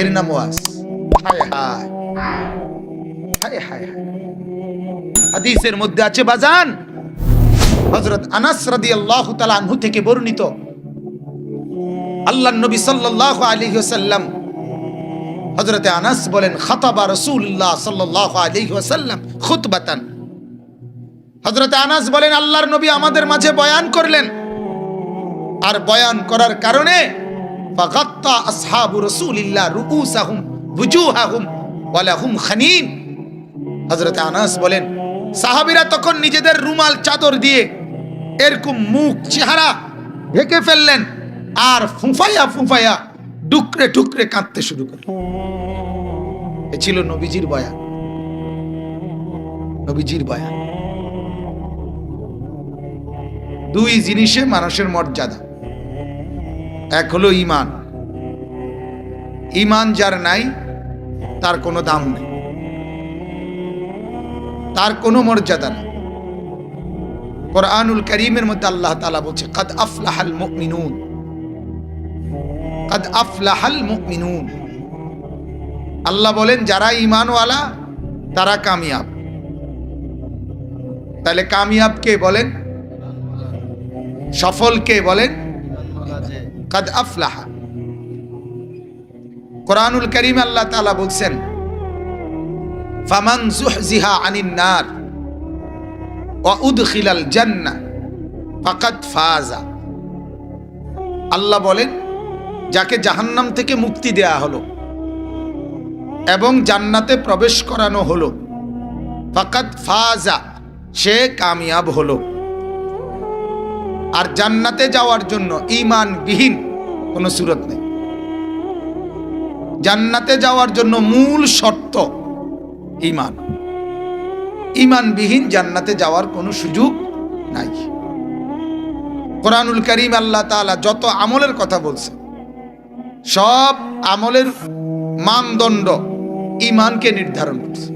এর নাম ওয়াজ। হায় হায় হায় হায়। হাদিসের মধ্যে আছে বাজান, হযরত আনাস রাদিয়াল্লাহু তাআলা আনহু থেকে বর্ণিত, আল্লাহর নবী সাল্লাল্লাহু আলাইহি ওয়াসাল্লাম, হযরত আনাস বলেন, খাতাবা রাসূলুল্লাহ সাল্লাল্লাহু আলাইহি ওয়াসাল্লাম খুতবাতান। হযরত আনাস বলেন, আল্লাহর নবী আমাদের মাঝে বয়ান করলেন, আর বয়ান করার কারণে ফাগাত্তা আসহাবু রাসূলিল্লাহ রুউসাহুম বুজুহাহুম ওয়া লাহুম খানিন। হযরত আনাস বলেন, সাহাবীরা তখন নিজেদের রুমাল চাদর দিয়ে এরকম মুখ চেহারা ঢেকে ফেললেন, আর ফুফায়া ফুফায়া ডুকরে টুকরে কাঁদতে শুরু করলেন। এ ছিল নবীজির বয়ান, নবীজির বয়ান। দুই জিনিসে মানুষের মর্যাদা, এক হলো ঈমান। ঈমান যার নাই তার কোনো দাম নেই, তার কোনো মর্যাদা নেই। কোরআনুল কারীমের মধ্যে আল্লাহ তাআলা বলছে, কাদ আফলাহাল মুমিনুন, কাদ আফলাহাল মুমিনুন। আল্লাহ বলেন যারা ঈমানওয়ালা তারা কামিয়াব। তাহলে কামিয়াব কে বলেন? সফল কে বলেন? কাদ আফলাহা। কোরআনুল কারীমে আল্লাহ তাআলা বলছেন, ফামান যুহজিহা আনিন নার ওয়া উদখিলাল জান্নাহ ফাকাদ ফাজা। আল্লাহ বলেন, যাকে জাহান্নাম থেকে মুক্তি দেয়া হলো এবং জান্নাতে প্রবেশ করানো হলো, ফাকাদ ফাজা, সে কামিয়াব হলো। আর জান্নাতে যাওয়ার জন্য ঈমানবিহীন কোনো সুরত নেই। জান্নাতে যাওয়ার জন্য মূল শর্ত ঈমান। ঈমানবিহীন জান্নাতে যাওয়ার কোনো সুযোগ নাই। কোরআনুল কারীম আল্লাহ তাআলা যত আমলের কথা বলছে, সব আমলের মানদণ্ড ঈমানকে নির্ধারণ করছে।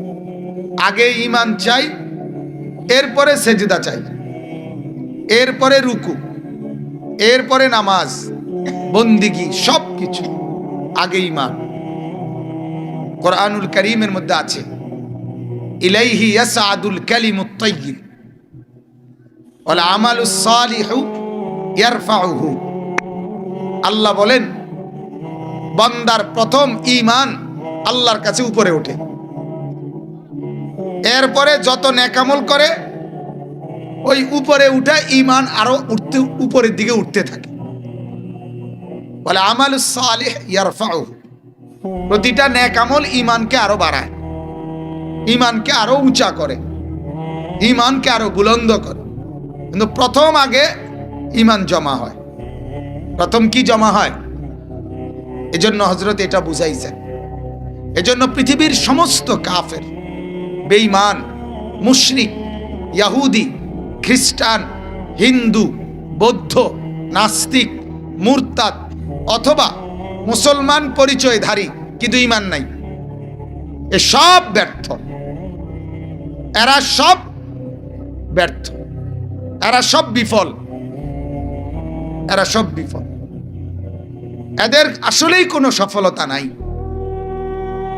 আগে ঈমান চাই, এরপরে সেজদা চাই, এরপরে রুকু, এরপরে নামাজ, বন্দিগি, সব কিছু আগে ঈমান। কোরআনুল কারীমের মধ্যে আছে, ইলাইহি ইয়াসআদুল কালিমুত তাইয়্যিব ওয়াল আমালুস সালিহু ইয়ারফাউহু। আল্লাহ বলেন, বান্দার প্রথম ঈমান আল্লাহর কাছে উপরে ওঠে, এরপরে যত নেক আমল করে ওই উপরে উঠে ঈমান আরো উঠতে, উপরের দিকে উঠতে থাকে। বলে আমালুস সালিহ ইয়ারফাউহু, প্রতিটা নেক আমল ঈমানকে আরো বাড়ায়, ঈমানকে আরো উঁচা করে, ঈমানকে আরো বুলন্দ করে। কিন্তু প্রথম আগে ঈমান জমা হয়। প্রথম কি জমা হয়? এজন্য হযরত এটা বুঝাইছেন। এজন্য পৃথিবীর সমস্ত কাফের, বেঈমান, মুশরিক, ইহুদি, খ্রিস্টান, হিন্দু, বৌদ্ধ, নাস্তিক, মুরতাদ অথবা মুসলমান পরিচয়ধারী কিন্তু ঈমান নাই, এ সব ব্যর্থ। এরা সব ব্যর্থ, এরা সব বিফল, এরা সব বিফল। এদের আসলেই কোনো সফলতা নাই।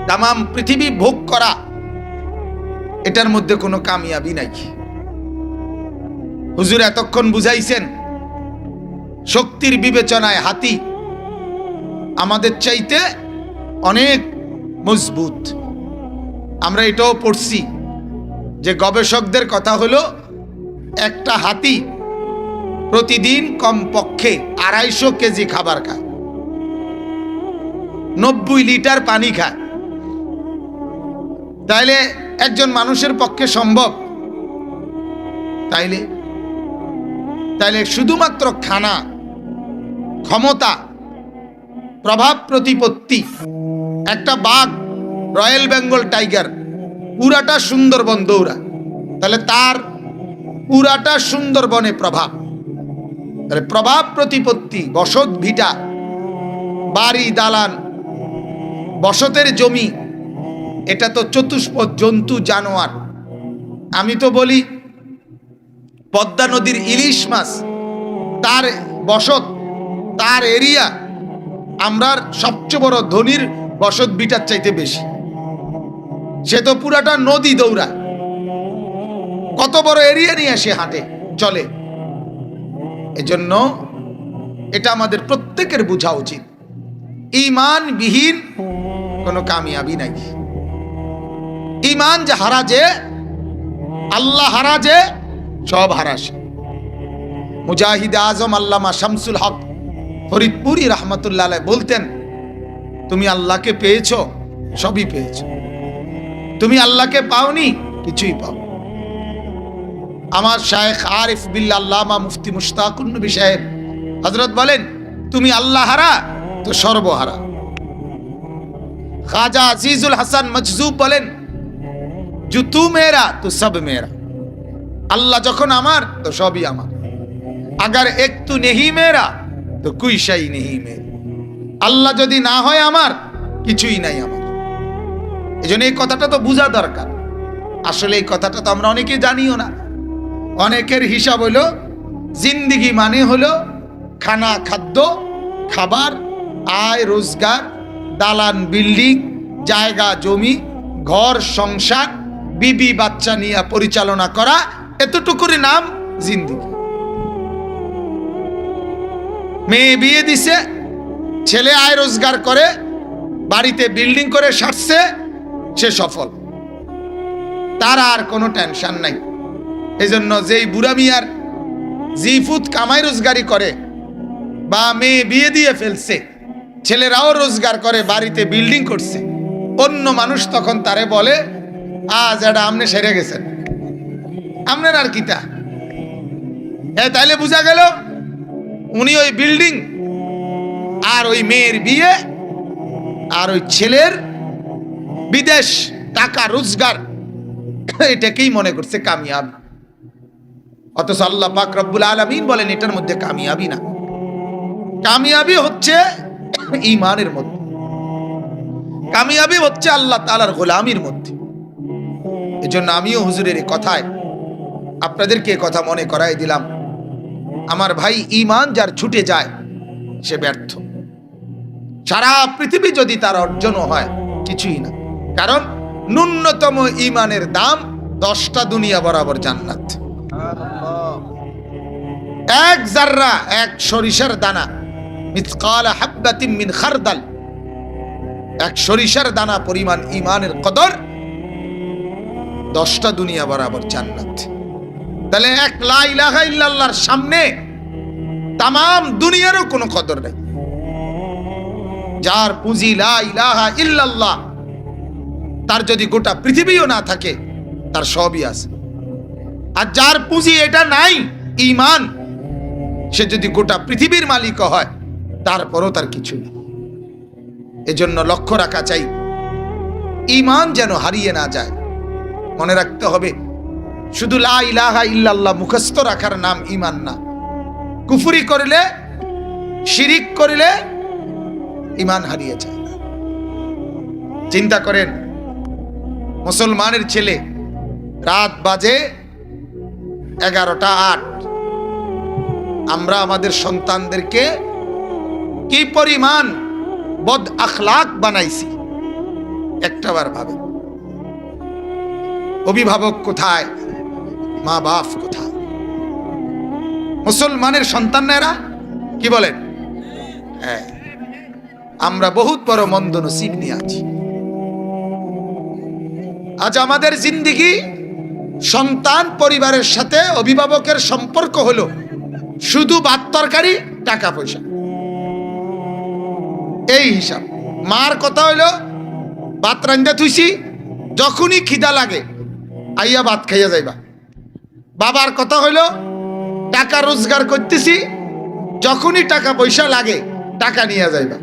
তামাম পৃথিবী ভোগ করা, এটার মধ্যে কোনো কামিয়াবি নাই। হুজুর এতক্ষণ বুঝাইছেন, শক্তির বিবেচনায় হাতি আমাদের চাইতে অনেক মজবুত। আমরা এটাও পড়ছি যে গবেষকদের কথা হলো, একটা হাতি প্রতিদিন কমপক্ষে 250 কেজি খাবার খায়, 90 লিটার পানি খায়। তাইলে একজন মানুষের পক্ষে সম্ভব? তাইলে তাইলে শুধুমাত্র খানা, ক্ষমতা, প্রভাব প্রতিপত্তি। একটা বাঘ, রয়্যাল বেঙ্গল টাইগার, পুরাটা সুন্দরবন দৌড়ায়, তাহলে তার পুরাটা সুন্দরবনে প্রভাব। তাহলে প্রভাব প্রতিপত্তি, বসত ভিটা, বাড়ি দালান, বসতের জমি, এটা তো চতুষ্পদ জন্তু, জানোয়ার। আমি তো বলি পদ্মা নদীর ইলিশ মাছ, তার বসত, তার এরিয়া আমরার সবচেয়ে বড় ধনির বসত বিটার চাইতে বেশি। সে তো পুরাটা নদী দৌড়ায়, কত বড় এরিয়া নিয়ে সে হাঁটে চলে। এজন্য এটা আমাদের প্রত্যেকের বোঝা উচিত, ঈমানবিহীন কোনো কামিয়াবি নাই। ঈমান যে হারা, যে আল্লাহ হারা, যে সব হারাস। মুজাহিদ আজম আল্লামা শামসুল হক ফরিদপুরি রহমতুল্লাহ আলাইহি বলতেন, তুমি আল্লাহকে পেয়েছো, সবই পেয়েছো। তুমি আল্লাহকে পাওনি, কিছুই পাও। আমার শায়েখ আরিফ বিল্লাহ আল্লামা মুফতি মুশতাকুন নবী সাহেব হযরত বলেন, তুমি আল্লাহ হারা তো সর্বহারা। খাজা আজিজুল হাসান মজজুব বলেন, जो तू मेरा तो सब मेरा। अल्लाह যখন আমার তো সবই আমার, अगर एक तू नहीं मेरा तो कोई शै नहीं मेरा। আল্লাহ যদি না হয় আমার, কিছুই নাই আমার। এজন্য এই কথাটা তো বোঝা দরকার। আসলে এই কথাটা তো আমরা অনেকে জানিও না। অনেকের হিসাব হলো জিন্দেগি মানে হলো খানা, খাদ্য, খাবার, আয় রোজগার, দালান বিল্ডিং, জায়গা জমি, ঘর সংসার, বিবি বাচ্চা নিয়ে পরিচালনা করা, এতটুকুরই নাম জিন্দেগি। মেয়ে বিয়ে দিছে, ছেলে আয় রোজগার করে, বাড়িতে বিল্ডিং করে সারছে, সে সফল, তার আর কোনো টেনশন নাই। এই জন্য যেই বুড়া মিয়ার জিফুত কামাই রোজগারি করে, বা মেয়ে বিয়ে দিয়ে ফেলছে, ছেলেরাও রোজগার করে, বাড়িতে বিল্ডিং করছে, অন্য মানুষ তখন তারে বলে, আজ এটা আমনে সেরে গেছেন, আপনার আর কিতা। তাইলে বোঝা গেল উনি ওই বিল্ডিং আর ওই মেয়ের বিয়ে আর ওই ছেলের বিদেশ টাকা রোজগার, এটাকেই মনে করছে কামিয়াবি। অথচ আল্লাহ পাক রব্বুল আলামিন বলেন এটার মধ্যে কামিয়াবি না। কামিয়াবি হচ্ছে ঈমানের মধ্যে, কামিয়াবি হচ্ছে আল্লাহ তাআলার গোলামির মধ্যে। এজন্য আমিও হুজুরের এই কথায় আপনাদেরকে কথা মনে করাই দিলাম, আমার ভাই, ঈমান যার ছুটে যায় সে ব্যর্থ। সারা পৃথিবী যদি তার অর্জনও হয়, কিছুই না। কারণ ন্যূনতম ঈমানের দাম 10টা দুনিয়া বরাবর জান্নাত। এক জাররা, এক সরিষার দানা, মিসকাল হাববাতিন মিন খারদাল, এক সরিষার দানা পরিমাণ ঈমানের কদর 10টা দুনিয়া বরাবর জান্নাত। তাহলে এক লা ইলাহা ইল্লাল্লাহর সামনে তামাম দুনিয়ারও কোনো কদর নেই। যার পুঁজি লা ইলাহা ইল্লাল্লাহ, তার যদি গোটা পৃথিবীও না থাকে, তার সবই আছে। আর যার পুঁজি এটা নাই, ঈমান, সে যদি গোটা পৃথিবীর মালিক হয়, তারপরও তার কিছু নেই। এজন্য লক্ষ্য রাখা চাই, ঈমান যেন হারিয়ে না যায়। মনে রাখতে হবে, শুধু লা ইলাহা ইল্লাল্লাহ মুখস্থ রাখার নাম ঈমান না। কুফরি করলে, শিরিক করলে ঈমান হারিয়ে যায়। চিন্তা করেন, মুসলমানের ছেলে, রাত বাজে 11:08, আমরা আমাদের সন্তানদেরকে কি পরিমাণ বদ আখলাক বানাইছি একটাবার ভাবে। অভিভাবক কোথায়, মা বাপ কোথায়? মুসলমানের সন্তানেরা কি বলেন? হ্যাঁ, আমরা বহুত বড় মন্দ নসিব নিয়ে আছি। আজ আমাদের জিন্দেগি সন্তান পরিবারের সাথে অভিভাবকের সম্পর্ক হলো শুধু ভাত তরকারি, টাকা পয়সা, এই হিসাব। মার কথা হইলো ভাত রান্ধা থুইছি, যখনই খিদা লাগে আইয়া ভাত খাইয়া যাইবা। বাবার কথা হইলো টাকা রোজগার করতেছি, যখনই টাকা পয়সা লাগে টাকা নিয়ে যাইবা।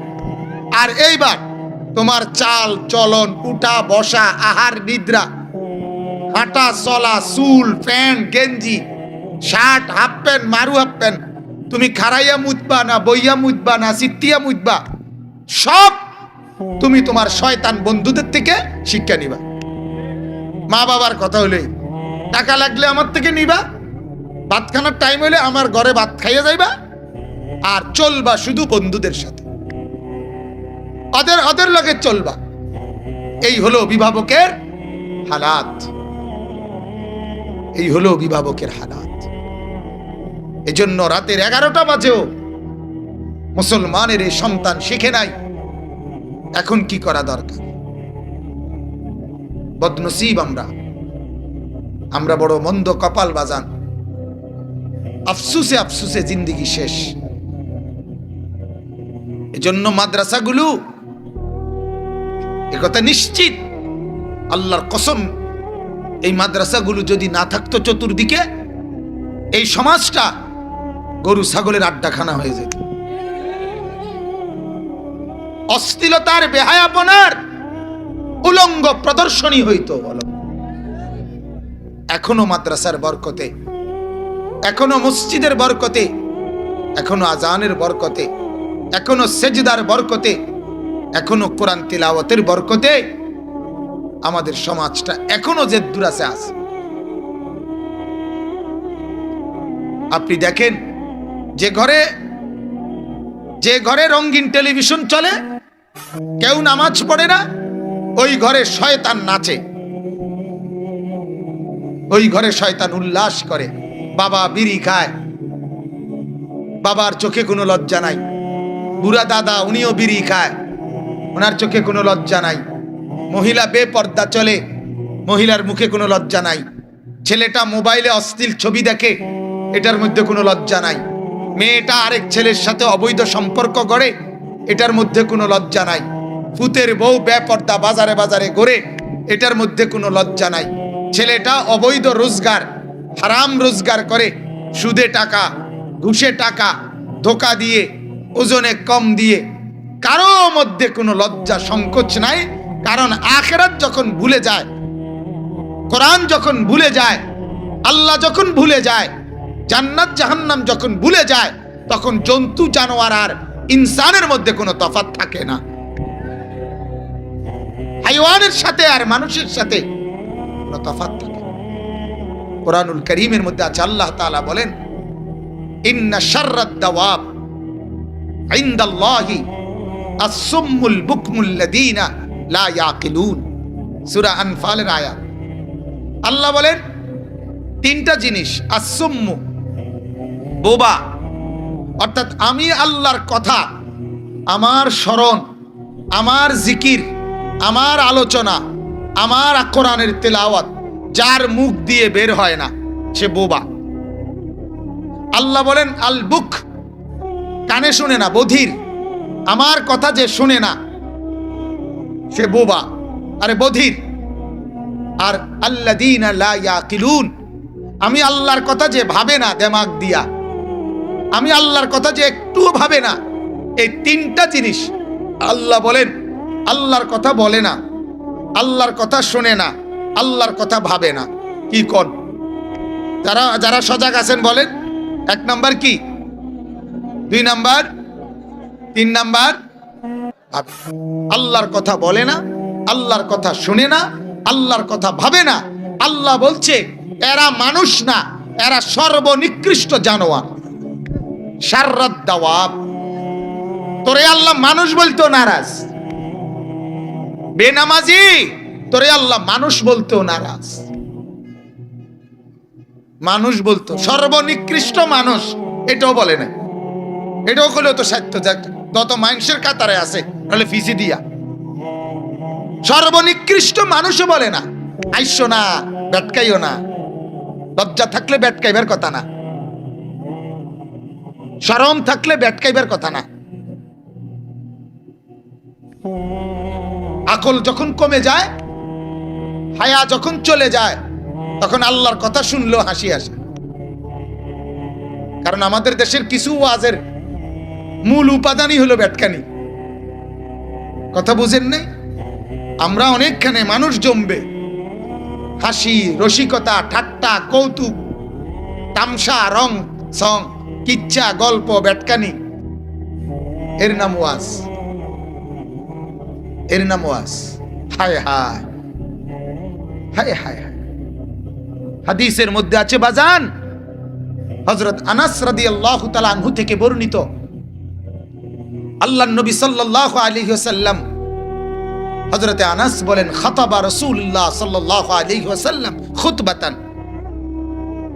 আর এইবার তোমার চাল চলন, উঠা বসা, আহার নিদ্রা, হাঁটা চলা, চুল, প্যান্ট, গেঞ্জি, শার্ট, হাফ প্যান্ট, মারু হাফ প্যান্ট, তুমি খারাইয়া মুতবা না বইয়া মুতবা না সিত্তিয়া মুতবা, সব তুমি তোমার শয়তান বন্ধুদের থেকে শিক্ষা নিবা। মা বাবার কথা হলে টাকা লাগলে আমার থেকে নিবা, ভাত খানার টাইম হলে আমার ঘরে ভাত খাইয়া যাইবা, আর চলবা শুধু বন্ধুদের সাথে। ওদের ওদের লগে চলবা। এই হলো অভিভাবকের হালাত, এই হলো অভিভাবকের হালাত। এজন্য রাতের 11টা বাজেও মুসলমানের এই সন্তান শিখে নাই এখন কি করা দরকার। বদনসিব আমরা বড় মন্দ কপাল বাজান। আফসুসে আফসুসে জিন্দেগি শেষ। এজন্য মাদ্রাসাগুলো একথা নিশ্চিত, আল্লাহর কসম, এই মাদ্রাসাগুলো যদি না থাকতো চতুর্দিকে, এই সমাজটা গরু ছাগলের আড্ডাখানা হয়ে যেত। অশ্লীলতার, বেহায়াপনার উলঙ্গ প্রদর্শনী হইতো। এখনো মাদ্রাসার বরকতে, এখনো মসজিদের বরকতে, এখনো আজানের বরকতে, এখনো সেজদার বরকতে, এখনো কোরআন তিলাওয়াতের বরকতে আমাদের সমাজটা এখনো জেদ্দুরাসে আছে। আপনি দেখেন, যে ঘরে রঙিন টেলিভিশন চলে, কেউ নামাজ পড়ে না, ওই ঘরে শয়তান নাচে, ওই ঘরে শয়তান উল্লাস করে। বাবা বিড়ি খায়, বাবার চোখে কোনো লজ্জা নাই। বুড়া দাদা, উনিও বিড়ি খায়, ওনার চোখে কোনো লজ্জা নাই। মহিলা বেপর্দা চলে, মহিলার মুখে কোনো লজ্জা নাই। ছেলেটা মোবাইলে অশ্লীল ছবি দেখে, এটার মধ্যে কোনো লজ্জা নাই। মেয়েটা আরেক ছেলের সাথে অবৈধ সম্পর্ক গড়ে, এটার মধ্যে কোনো লজ্জা নাই। ফুতের বউ বেপর্দা বাজারে বাজারে ঘোরে, এটার মধ্যে কোনো লজ্জা নাই। ছেলেটা অবৈধ রোজগার, হারাম রোজগার করে, সুদে টাকা, ঘুষে টাকা, ধোকা দিয়ে, ওজনে কম দিয়ে, কারো মধ্যে কোনো লজ্জা সংকোচ নাই। কারণ আখিরাত যখন ভুলে যায়, কোরআন যখন ভুলে যায়, আল্লাহ যখন ভুলে যায়, জান্নাত জাহান্নাম যখন ভুলে যায়, তখন জন্তু জানোয়ার আর ইনসানের মধ্যে কোনো তফাৎ থাকে না। হাইওয়ানের সাথে আর মানুষের সাথে কোনো তফাৎ থাকে। কোরআনুল কারীমের মধ্যে আছে, আল্লাহ তাআলা বলেন, ইন্না শাররাদ দাওয়াব ইনদাল্লাহি আসসুম্মুল বুকমুল্লাযীনা লা ইয়াকিলুন। সূরা আনফালের আয়াত। আল্লাহ বলেন 3টা জিনিস, আসসুম্মু, বোবা, অর্থাৎ আমি আল্লাহর কথা, আমার স্মরণ, আমার জিকির, আমার আলোচনা, আমার কোরআনের তেলাওয়াত যার মুখ দিয়ে বের হয় না, সে বোবা। আল্লাহ বলেন আল বুক, কানে শুনে না, বধির। আমার কথা যে শুনে না, সে বোবা, আরে বধির। আর আল্লাযীনা লা ইয়াকিলুন, আমি আল্লাহর কথা যে ভাবে না দিমাগ দিয়া, আমি আল্লাহর কথা যে একটুও ভাবে না, এই 3টা জিনিস আল্লাহ বলেন আল্লাহর কথা বলে না, আল্লাহর কথা শোনে না, আল্লাহর কথা ভাবে না। কি কোন যারা সজাগ আছেন বলেন, 1 নাম্বার কি, 2 নাম্বার, 3 নাম্বার, আল্লাহর কথা বলে না, আল্লাহর কথা শুনে না, আল্লাহর কথা ভাবে না। আল্লাহ বলছে এরা মানুষ না, এরা সর্বনিকৃষ্ট জানোয়ার, শাররাদ দাওয়াব। তোরে আল্লাহ মানুষ বলতেও নারাজ, বেনামাজি, তোরে আল্লাহ মানুষ বলতেও নারাজ। মানুষ বলতো, সর্বনিকৃষ্ট মানুষ এটাও বলে না। এটাও করলেও তো সত্য, যত মানুষের কাতারে আছে, নাহলে ফিসি দিয়া। সর্বনিকৃষ্ট মানুষও বলে না, আইসো না, বেটকাইও না। লজ্জা থাকলে বেটকাইবার কথা না, শরম থাকলে বেটকাইবার কথা না। আকল যখন কমে যায়, হায়া যখন চলে যায়, তখন আল্লাহর কথা শুনলেও হাসি আসে। কারণ আমাদের দেশের কিছু ওয়াজের মূল উপাদানই হলো বেটকানি। কথা বুঝেন নাই? আমরা অনেকখানে মানুষ জমবে, হাসি, রসিকতা, ঠাট্টা, কৌতুক, তামসা, রং সং, কিচ্ছা, গল্প, বেটকানি, এর নাম ওয়াজ, এর নাম ওয়াজ। হায় হায় হায় হায় হায়। হাদিসের মধ্যে আছে বাজান, হযরত আনাস রাদিয়াল্লাহু তাআলা আনহু থেকে বর্ণিত, আল্লাহর নবী সাল্লাল্লাহু আলাইহি ওয়াসাল্লাম হযরতে আনাস বলেন খাতাবা রাসূলুল্লাহ সাল্লাল্লাহু আলাইহি ওয়াসাল্লাম খুতবাতান।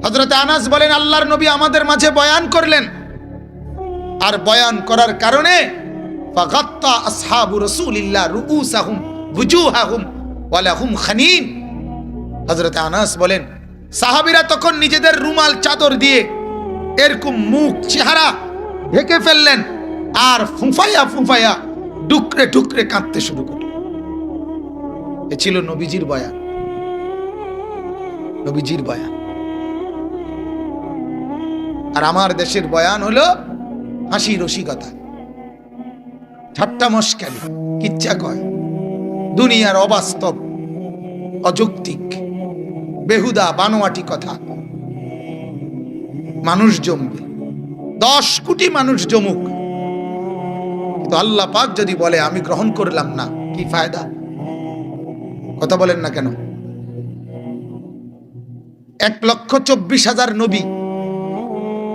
হযরতে আনাস বলেন আল্লাহর নবী আমাদের মাঝে বয়ান করলেন, আর বয়ান করার কারণে ফাগাত্তা আসহাবু রাসূলিল্লাহ রুউসাহুম বুজুহাহুম ওয়া লাহুম খানিন। হযরতে আনাস বলেন সাহাবীরা তখন নিজেদের রুমাল চাদর দিয়ে এরকম মুখ চেহারা ঢেকে ফেললেন, আর ফুফায়া ফুফায়া ডুকরে ডুকরে কাঁদতে শুরু করলেন। এ ছিল নবীজির বয়ান, নবীজির বয়ান। আর আমার দেশের বয়ান হলো হাসি রসিকতা, ঠাট্টা মশকারি, কিচ্ছা কয়, দুনিয়ার অবাস্তব, অযৌক্তিক, বেহুদা বানোয়াটি কথা। মানুষ জমবে, 10 কোটি মানুষ জমুক, কিন্তু আল্লাহ পাক যদি বলে আমি গ্রহণ করলাম না, কি ফায়দা? কথা বলেন না কেন? 1,24,000 নবী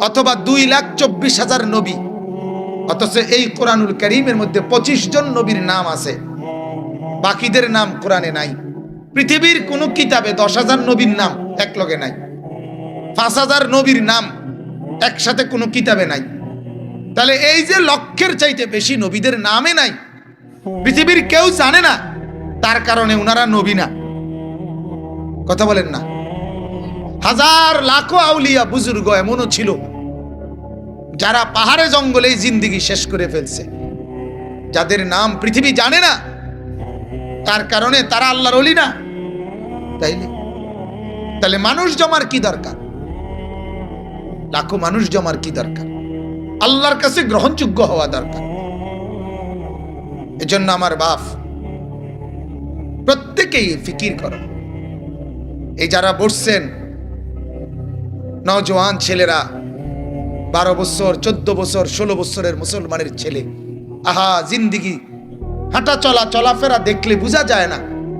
অথবা 2,24,000 নবী, অথচ এই কোরআনুল কারীমের মধ্যে 25 জন নবীর নাম আছে, বাকিদের নাম কোরআনে নাই। পৃথিবীর কোন কিতাবে 10,000 নবীর নাম এক লগে নাই, 5,000 নবীর নাম একসাথে কোনো কিতাবে নাই। তাহলে এই যে লক্ষের চাইতে বেশি নবীদের নামে নাই, পৃথিবীর কেউ জানে না, তার কারণে উনারা নবী না। কথা বলেন না? হাজার লাখো আউলিয়া বুজুর্গ এমনও ছিল যারা পাহাড়ে জঙ্গলে জিন্দেগি শেষ করে ফেলছে, যাদের নাম পৃথিবী জানে না, তার কারণে তারা আল্লাহর ওলি না। তাহলে মানুষ জমার কি দরকার? লাখো মানুষ জমার কি দরকার? আল্লাহর কাছে গ্রহণযোগ্য হওয়া দরকার। এজন্য আমার বাপ, প্রত্যেকেই ফিকির করো। এই যারা বসছেন নওজোয়ান ছেলেরা, 12 বছর 14 বছর 16 বছরের মুসলমানের ছেলে, আহা জিন্দিগি হাঁটা চলা চলাফেরা দেখলে বোঝা যায় না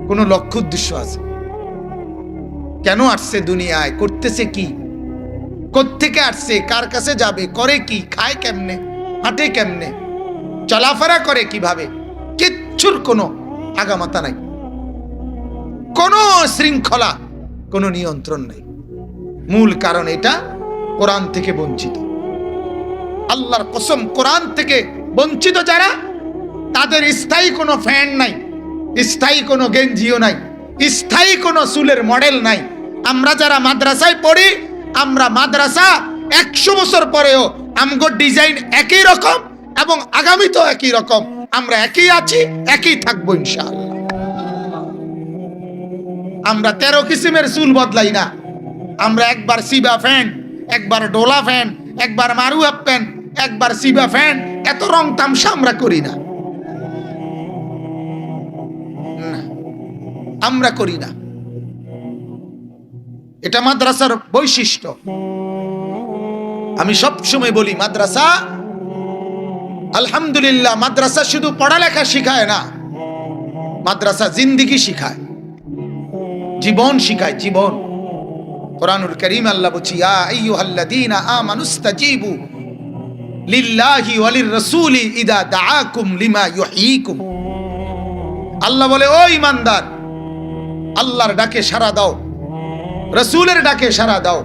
কোনো লক্ষ্য উদ্দেশ্য আছে। কেন আসছে দুনিয়ায়, করতেছে কি, কোত্থেকে আসছে, কার কাছে যাবে, করে কি, খায় কেমনে, হাঁটে কেমনে, চলাফেরা করে কিভাবে, কিচ্ছুর কোনো আগামাতা নাই, কোনো শৃঙ্খলা, কোনো নিয়ন্ত্রণ নাই। মূল কারণ এটা কোরআন থেকে বঞ্চিত। আল্লাহর কসম, কোরআন থেকে বঞ্চিত যারা, তাদের স্থায়ী কোনো ফ্যান নাই, স্থায়ী কোনো গেঞ্জিও নাই, স্থায়ী কোনো চুলের মডেল নাই। আমরা যারা মাদ্রাসায় পড়ি, আমরা মাদ্রাসা 100 বছর পরেও আমগো ডিজাইন একই রকম এবং আগামীতেও একই রকম। আমরা একই আছি, একই থাকবো ইনশাআল্লাহ। আমরা 13 কিসিমের চুল বদলাই না। আমরা একবার সিবা ফ্যান, একবার ডোলা ফ্যান, একবার মারুয়া প্যান্ট, একবার সিবা ফ্যান, এত রং তামসা আমরা করি না, আমরা করি না। এটা মাদ্রাসার বৈশিষ্ট্য। আমি সব সময় বলি, মাদ্রাসা আলহামদুলিল্লাহ, মাদ্রাসা শুধু পড়ালেখা শিখায় না, মাদ্রাসা জিন্দেগি শিখায়, জীবন শিখায়, জীবন। কোরআনুল কারীম আল্লাহ বলছে, ইয়া আইয়ুহাল্লাযীনা আমানুস্তাজীবু লিল্লাহি ওয়া লির-রাসূলি ইযা দাআকুম লিমা ইউহয়িকুম। আল্লাহ বলে, ও ঈমানদার, আল্লাহর ডাকে সাড়া দাও, রাসূলের ডাকে সাড়া দাও,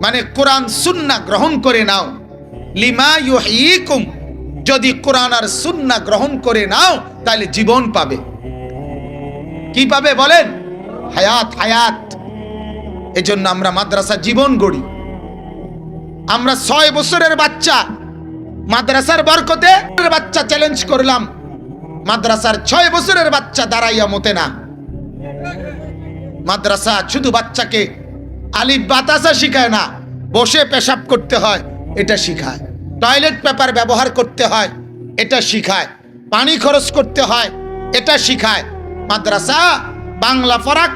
মানে কোরআন সুন্নাহ গ্রহণ করে নাও। লিমা ইউহয়িকুম, যদি কোরআন আর সুন্নাহ গ্রহণ করে নাও তাহলে জীবন পাবে। কি পাবে বলেন? হায়াত, হায়াত। এজন্য আমরা মাদ্রাসা জীবন গড়ি। আমরা 6 বছরের বাচ্চা, মাদ্রাসার বরকতে বাচ্চা চ্যালেঞ্জ করলাম, মাদ্রাসার 6 বছরের বাচ্চা দাঁড়াইয়া মতে না। মাদ্রাসা শুধু বাচ্চাকে আলিফ বাতাসা শিখায় না, বসে পেশাব করতে হয় এটা শিখায়, টয়লেট পেপার ব্যবহার করতে হয় এটা শিখায়, পানি খরচ করতে হয় এটা শিখায়। মাদ্রাসা বাংলা পড়াক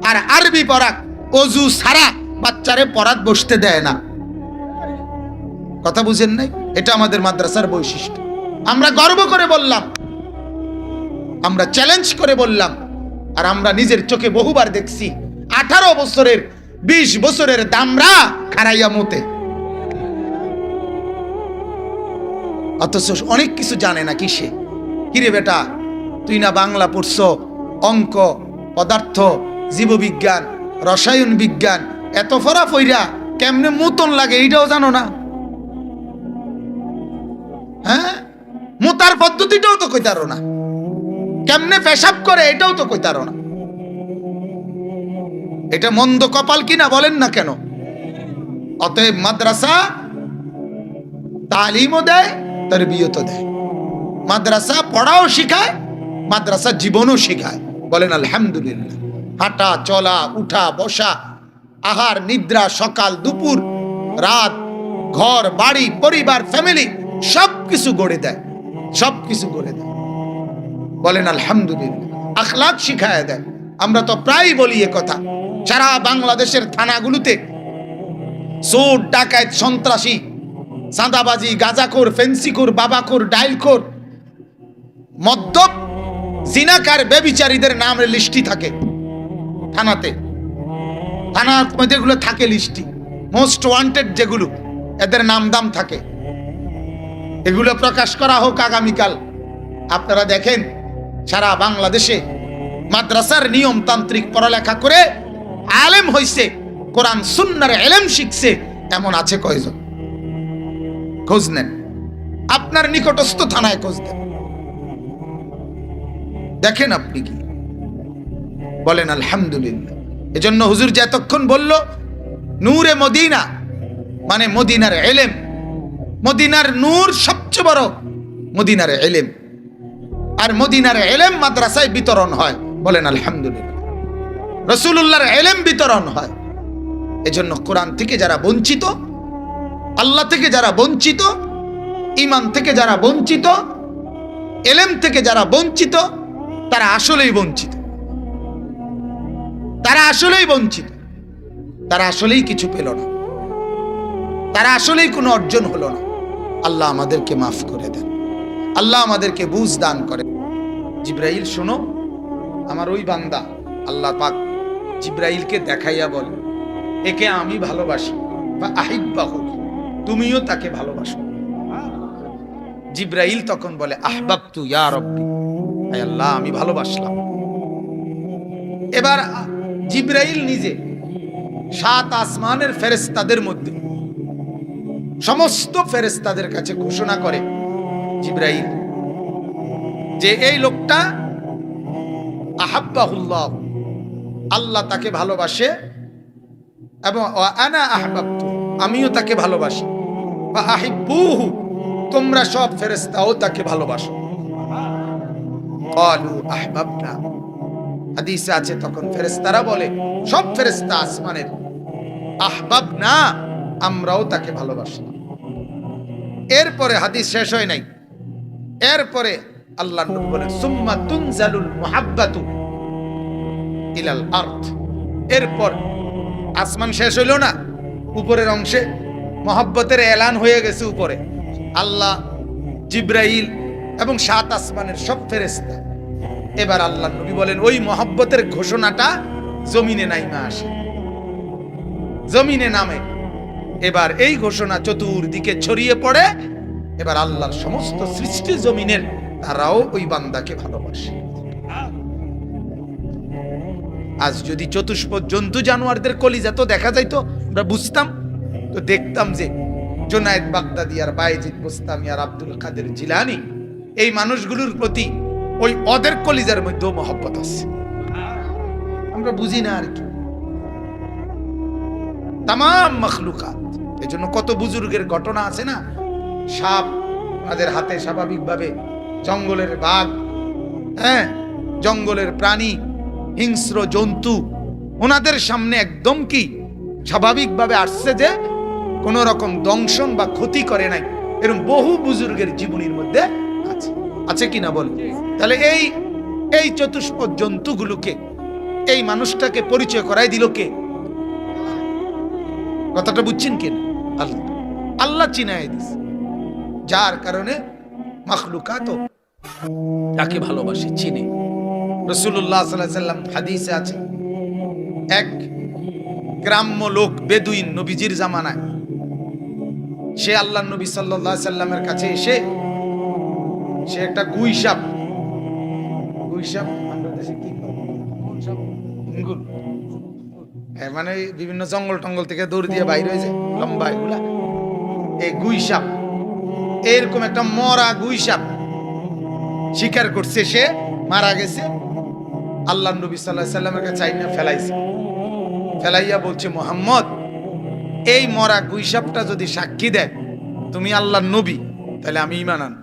আর আরবি পড়াক, অজু ছাড়া বাচ্চারে পড়াত বসতে দেয় না। কথা বুঝেন নাই? এটা আমাদের মাদ্রাসার বৈশিষ্ট্য। আমরা গর্ব করে বললাম, আমরা চ্যালেঞ্জ করে বললাম, আর আমরা নিজের চোখে বহুবার দেখছি 18 বছরের 20 বছরের দামরা খারাইয়া মতে। অথচ অনেক কিছু জানে না। কিসে? কিরে বেটা, তুই না বাংলা পড়ছ, অঙ্ক, পদার্থ, জীববিজ্ঞান, রসায়ন বিজ্ঞান, এত ফরা ফইরা কেমনে মুতন লাগে এইটাও জানো না? হ্যাঁ, মুতার পদ্ধতিটাও তো কইতারো না, কেমনে পেশাব করে এটাও তো কইতারো না। এটা মন্দ কপাল কিনা বলেন না কেন? অতএব মাদ্রাসা তালিমও দেয়, তারবিয়তও দেয়। মাদ্রাসা পড়াও শিখায়, মাদ্রাসা জীবনও শিখায়। বলেন আলহামদুলিল্লাহ। হাঁটা চলা, উঠা বসা, আহার নিদ্রা, সকাল দুপুর রাত, ঘর বাড়ি পরিবার ফ্যামিলি সবকিছু গড়ে দেয়, সবকিছু গড়ে দেয়। বলেন আলহামদুলিল্লাহ। আখলাক শিখায় দেয়। আমরা তো প্রায় বলি এ কথা, সারা বাংলাদেশের থানাগুলোতে চোর ডাকাত সন্ত্রাসী চাঁদাবাজি গাঁজাখোর ফেন্সিখোর বাবাখোর ডাইলখোর মদ্যপ জিনাকার ব্যভিচারীদের নামের লিস্টি থাকে থানাতে। থানার মধ্যে এগুলো থাকে লিস্টি, মোস্ট ওয়ান্টেড যেগুলো, এদের নাম দাম থাকে। এগুলো প্রকাশ করা হোক আগামীকাল। আপনারা দেখেন সারা বাংলাদেশে মাদ্রাসার নিয়মতান্ত্রিক পড়ালেখা করে আলেম হইছে, কোরআন সুন্নাহর ইলম শিখছে, এমন আছে কয়জন? খোঁজ নেন, আপনার নিকটস্থ থানায় খোঁজ দেন, দেখেন আপনি কি। বলেন আলহামদুলিল্লাহ। এজন্য হুজুর যে এতক্ষণ বলল নূরে মদিনা মানে মদিনার ইলম, মদিনার নূর সবচেয়ে বড় মদিনার ইলম, আর মদিনার ইলম মাদ্রাসায় বিতরণ হয়। বলেন আলহামদুলিল্লাহ। রাসূলুল্লাহর ইলম বিতরণ হয়। এজন্য কোরআন থেকে যারা বঞ্চিত, আল্লাহ থেকে যারা বঞ্চিত, ঈমান থেকে যারা বঞ্চিত, ইলম থেকে যারা বঞ্চিত, তারা আসলেই বঞ্চিত, তারা আসলেই বঞ্চিত, তারা আসলেই কিছু পেল না, তারা আসলেই কোনো অর্জন হলো না। আল্লাহ আমাদেরকে মাফ করে দেন, আল্লাহ আমাদেরকে বুঝ দান করে। জিব্রাইল শোনো, আমার ওই বান্দা, আল্লাহ পাক জিব্রাইলকে দেখাইয়া বলে, একে আমি ভালোবাসি, বা আহিব্বাহু, তুমিও তাকে ভালোবাসো। জিব্রাইল তখন বলে, আহবাবতু ইয়া রাব্বি, হে আল্লাহ আমি ভালোবাসলাম। এবার জিব্রাইল নিজে 7 আসমানের ফেরেশতাদের মধ্যে সমস্ত ফেরেশতাদের কাছে ঘোষণা করে জিব্রাইল যে এই লোকটা আহাব্বাহুল্লাহ, আল্লাহ তাকে ভালোবাসে, এবং আনা আহবাবতু, আমিও তাকে ভালোবাসি, বা আহিব্বুহু, তোমরা সব ফেরেশতাও তাকে ভালোবাসো। ক্বালু আহবাবনা, হাদিসে আছে তখন ফেরেশতারা বলে, সব ফেরেশতা আসমানের, আহবাবনা, আমরাও তাকে ভালোবাসলাম। এরপরে হাদিস শেষ হয় নাই, এরপরে আল্লাহ নবী বলেন, সুম্মা তুনজালুল মুহাব্বাতু ইলাল আরদ, এরপর আসমান শেষ হইল না, উপরের অংশে মহব্বতের এলান হয়ে গেছে উপরে। আল্লাহ, জিব্রাইল এবং 7 আসমানের সব ফেরেশতা। এবার আল্লাহ নবী বলেন, ওই মহব্বতের ঘোষণাটা জমিনে নাইমা আসে, জমিনে নামে। এবার এই ঘোষণা চতুর্দিকে ছড়িয়ে পড়ে। এবার আল্লাহর সমস্ত সৃষ্টি জমিনের তারাও ওই বান্দাকে ভালোবাসে। আজ যদি চতুষ্পদ জন্তু জানোয়ারদের কলিজা তো দেখা যাইতো, আমরা বুঝতাম, তো দেখতাম যে জুনায়েদ বাগদাদি আর বায়েজিদ বুস্তামি আর আব্দুল কাদের জিলানী, এই মানুষগুলোর প্রতি ওই ওদের কলিজার মধ্যেও মহব্বত আছে। আমরা বুঝি না আর কি। তামাম মখলুকাত, এজন্য কত বুজুর্গের ঘটনা আছে না, সাপ তাদের হাতে স্বাভাবিকভাবে, জঙ্গলের বাঘ, হ্যাঁ, জঙ্গলের প্রাণী, হিংস্র জন্তু ওনাদের সামনে একদম কি স্বাভাবিকভাবে আসছে, যে কোন রকম দংশন বা ক্ষতি করে নাই। এরকম বহু বুজুর্গের জীবনীর মধ্যে আছে, আছে কিনা বল? তাহলে এই চতুষ্পদ জন্তুগুলোকে, এই মানুষটাকে পরিচয় করাই দিল কে? কথাটা বুঝছেন কেন? আল্লাহ, আল্লাহ চিনাই দিস, যার কারণে মাখলুকাতও তাকে ভালোবাসে, চিনে। রাসূলুল্লাহ সাল্লাল্লাহু আলাইহি ওয়াসাল্লাম হাদিসে আছে, এক গ্রাম্য লোক বেদুইন নবীজির জামানায়, সে আল্লাহর নবী সাল্লাল্লাহু আলাইহি ওয়াসাল্লামের কাছে এসে সে একটা গুই সাপ। গুই সাপ আমাদের দেশে কি ইঙ্গুর, মানে বিভিন্ন জঙ্গল টঙ্গল থেকে দৌড় দিয়ে বাইরে হয়েছে লম্বা এগুলা, এই গুই সাপ। এরকম একটা মরা গুই সাপ শিকার করছে, সে মারা গেছে। আল্লাহ নবী সাল্লাল্লাহু আলাইহি সাল্লামের কাছে চাইনা ফেলাইছে, ফেলাইয়া বলছে, মুহাম্মদ, এই মরা গুই সাপটা যদি সাক্ষী দেয় তুমি আল্লাহর নবী, তাহলে আমি ঈমান আনব।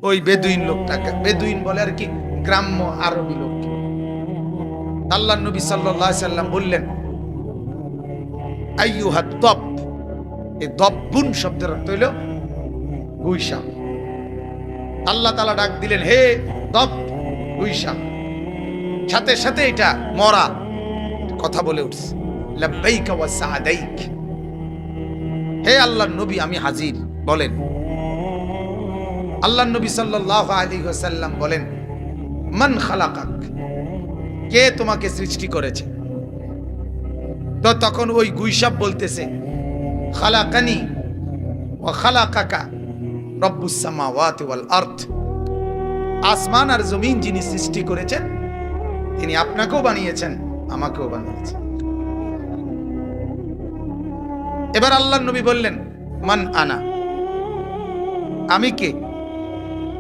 ওই বেদুইন লোকটাকে, বেদুইন বলে আর কি, গ্রাম্য আরবি লোক। আল্লাহর নবী সাল্লাল্লাহু আলাইহি সাল্লাম বললেন, আইয়ুহাদ দব, এই দব্বুন শব্দের অর্থ হইল গুই সাপ। আল্লাহ তাআলা ডাক দিলেন, হে দব, গুই সাপ। সাথে সাথে এটা মরা কথা বলে উঠছে, লাব্বাইকা ওয়া সাআদাইক, হে আল্লাহর নবী আমি হাজির, বলেন। আল্লাহর নবী সাল্লাল্লাহু আলাইহি ওয়াসাল্লাম বলেন, মান খালাকাক, কে তোমাকে সৃষ্টি করেছে? তো তখন ওই গুইসাপ বলতেছে, খালাকানি ওয়া খালাকাকা রব্বুস সামাওয়াতি ওয়াল আরদ, আসমান আর জমিন যিনি সৃষ্টি করেছেন তিনি আপনাকেও বানিয়েছেন, আমাকেও বানিয়েছেন। এবার আল্লাহর নবী বললেন, মান আনা, আমি কে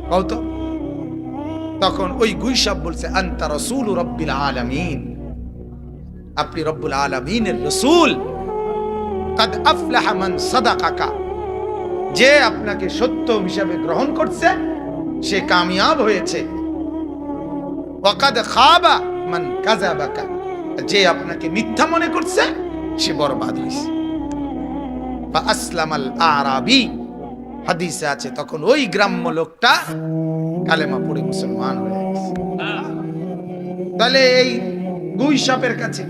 কও তো। তখন ওই গুইসাপ বলছে, আনতা রাসূল রাব্বিল আলামিন, আপনি রব্বুল আলামিনের রাসূল। কাদ আফলাহা মান সাদাকাকা, যে আপনাকে সত্য হিসাবে গ্রহণ করছে সে কামিয়াব হয়েছে। ওয়া কাদ খাবা মান কাযাবাকা, যে আপনাকে মিথ্যা মনে করছে সে বরবাদ হয়েছে। ফা আসলামাল আরাবী, হাদিসে আছে তখন ওই গ্রাম্য লোকটা কালেমা পড়ে মুসলমান হয়ে গেছে। তাহলে এই গুই সাপের কাছে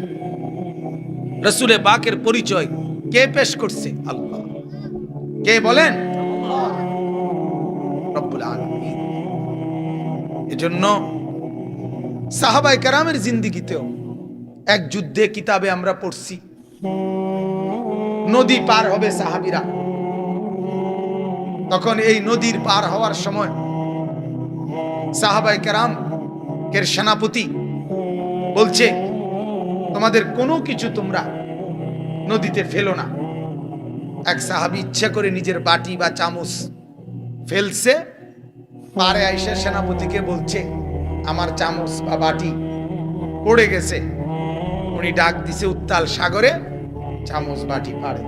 রাসূলে পাকের পরিচয় কে পেশ করছে? আল্লাহ। কে বলেন? রব্বুল আলামিন। এজন্য সাহাবায়ে কেরামের জিন্দেগিতেও এক যুদ্ধে কিতাবে আমরা পড়ছি, নদী পার হবে সাহাবীরা, তখন এই নদীর পার হওয়ার সময় সাহাবায়ে কেরাম এর সেনাপতি বলছে, তোমাদের কোনো কিছু তোমরা নদীতে ফেলো না। এক সাহাবী ইচ্ছা করে নিজের বাটি বা চামচ ফেলছে, পারে আইসা সেনাপতিকে বলছে, আমার চামচ বা বাটি পড়ে গেছে। উনি ডাক দিছে উত্তাল সাগরে, চামচ বাটি পাড়ে।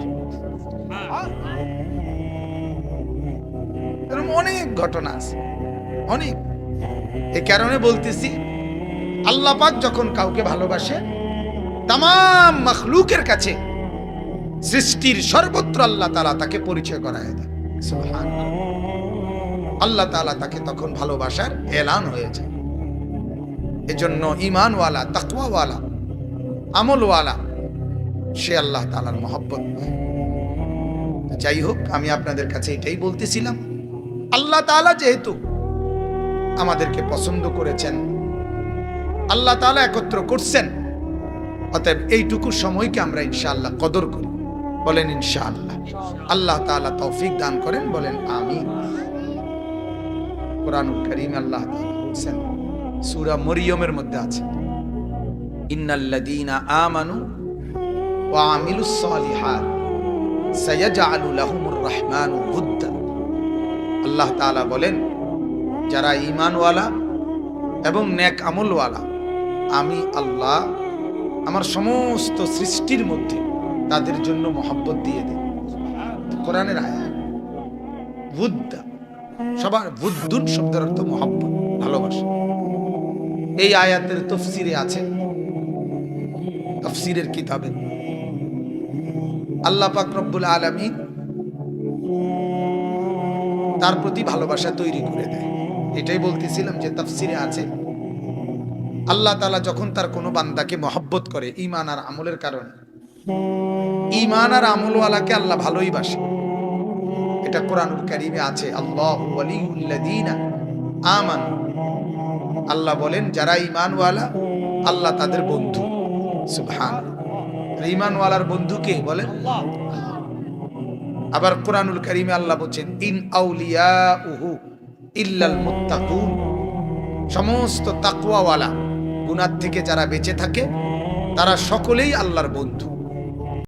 অনেক ঘটনা আছে, অনেক। এই কারণে বলতেছি, আল্লাহ পাক যখন কাউকে ভালোবাসে, তামাম মাখলুকের কাছে সৃষ্টির সর্বত্র আল্লাহ তাআলা তাকে পরিচয় করায় দেয়। সুবহানাল্লাহ। আল্লাহ তাআলা তাকে তখন ভালোবাসার এলান হয়েছে। এজন্য ঈমানওয়ালা, তাকওয়াওয়ালা, আমলওয়ালা সে আল্লাহ তাআলার মহব্বত। যাই হোক, আমি আপনাদের কাছে এটাই বলতেছিলাম, আল্লাহ তাআলা যেহেতু আমাদেরকে পছন্দ করেছেন, আল্লাহ তাআলা একত্র করছেন, অতএব এইটুকু সময়কে আমরা ইনশাআল্লাহ কদর করি। বলেন ইনশাআল্লাহ। আল্লাহ তাআলা তৌফিক দান করেন, বলেন আমিন। কোরআনুল কারীমে আল্লাহ তাআলা বলেন, সূরা মরিয়মের মধ্যে আছে, ইন্নাল্লাযীনা আমানু ওয়া আমিলুস সালিহাত সায়াজআলু লাহুমুর রাহমানু উদ্দা। আল্লাহ তাআলা বলেন, যারা ঈমানওয়ালা এবং নেক আমলওয়ালা, আমি আল্লাহ আমার সমস্ত সৃষ্টির মধ্যে তাদের জন্য মহব্বত দিয়ে দেয়। কোরআনের আয়াত, বুদ্ধা, সবার বুদ্ধুন শব্দের অর্থ মহব্বত, ভালোবাসা। এই আয়াতের তাফসীরে আছে, তাফসীরের কিতাবে আল্লাহ পাক রব্বুল আলামিন তার প্রতি ভালোবাসা তৈরি করে দেয়। এটাই বলতেছিলাম যে তাফসীরে আছে, আল্লাহ তাআলা যখন তার কোনো বান্দাকে মহব্বত করে ঈমান আর আমলের কারণে, ঈমান আর আমলওয়ালাকে আল্লাহ ভালোই বাসে। এটা কোরআনুল কারীমে আছে, আল্লাহু ওয়ালিউল্লাযীনা আমানু। আল্লাহ বলেন, যারা ঈমানওয়ালা আল্লাহ তাদের বন্ধু। সুবহানাল্লাহ। ঈমানওয়ালার বন্ধু কে বলেন? আবার কোরআনুল কারীমে আল্লাহ বলেন, ইন আউলিয়াউহু ইল্লাল মুত্তাকুন, সমস্ত তাকওয়াওয়ালা, গুনাহ থেকে যারা বেঁচে থাকে তারা সকলেই আল্লাহর বন্ধু।